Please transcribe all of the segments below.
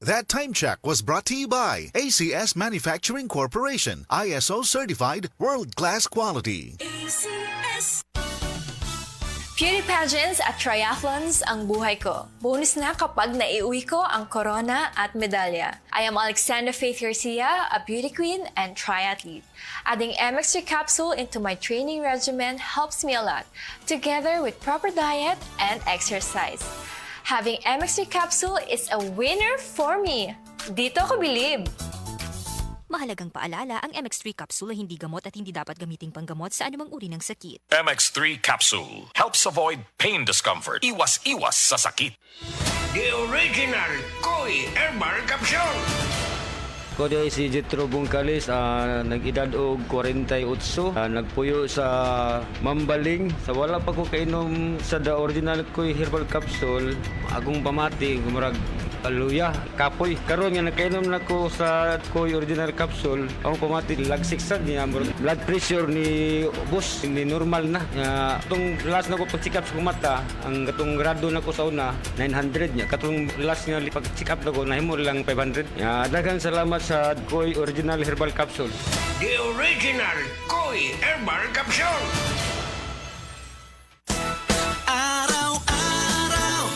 That time check was brought to you by ACS Manufacturing Corporation, ISO certified world-class quality. ACS. Beauty pageants at triathlons ang buhay ko. Bonus na kapag naiuwi ko ang corona at medalya. I am Alexandra Faith Garcia, a beauty queen and triathlete. Adding MX3 capsule into my training regimen helps me a lot, together with proper diet and exercise. Having MX3 capsule is a winner for me. Dito ko bilib. Mahalagang paalala, ang MX3 capsule ay hindi gamot at hindi dapat gamiting panggamot sa anumang uri ng sakit. MX3 capsule helps avoid pain discomfort. Iwas-iwas sa sakit. The original Koi Herbal Capsule. Ko di si Jetro Bungkalis, nag-edad og 48, nagpuyo sa Mambaling. Sa wala pa ko kainom sa the original Koi Herbal Capsule, agong pamati, gumurag aluya, kapoy. Karon nga nakainom na ko sa Koi Original Capsule, ang pamati lagsik sad niya, blood pressure ni boss, ni normal na. Itong last na ko pag-check up sa mata, ang katong grado na ko sa una, 900 niya. Katong last nga pag-check up na ko, nahimo lang 500. Daghang salamat sa Koi Original Herbal Capsule. The original Koi Herbal Capsule. Araw-araw,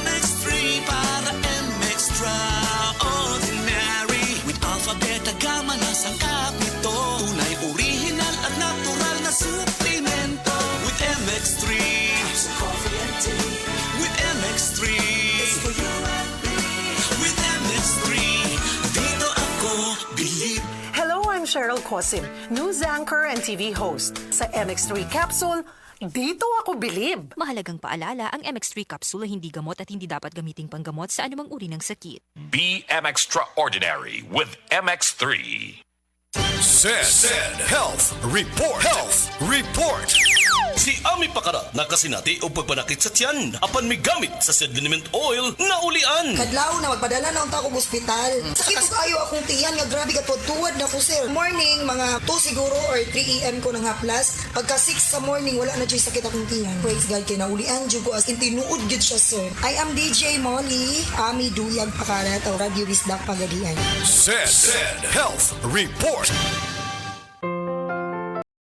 MX3 para MX-Traordinary. With alpha, beta, gamma na sangkap nito. Tunay, original at natural na suplemento. With MX3, sa coffee and tea. With MX3, it's for you and me. With MX3, dito ako believe. Hello, I'm Cheryl Cosim, news anchor and TV host. Sa MX3 Capsule, dito ako bilib. Mahalagang paalala, ang MX3 capsule ay hindi gamot at hindi dapat gamiting panggamot sa anumang uri ng sakit. Be extraordinary with MX3. Said Health Report. Health Report. Si Ami Pakara nakasinati o pagpanakit sa tiyan apan may gamit sa said liniment oil na ulian. Kadlaw na magpadala na unta ko ospital. Sakit ko kayo akong tiyan nga grabe ka tuwad na ko sir. Morning mga 2 siguro or 3 AM ko nang haplas. Pagka 6 sa morning wala na jud sakit akong tiyan. Praise God kay naulian jud ko as in tinuod gid siya sir. I am DJ Molly, Ami Duyag Pakara taw Radio Wisdak Pagadian. Said Health Report.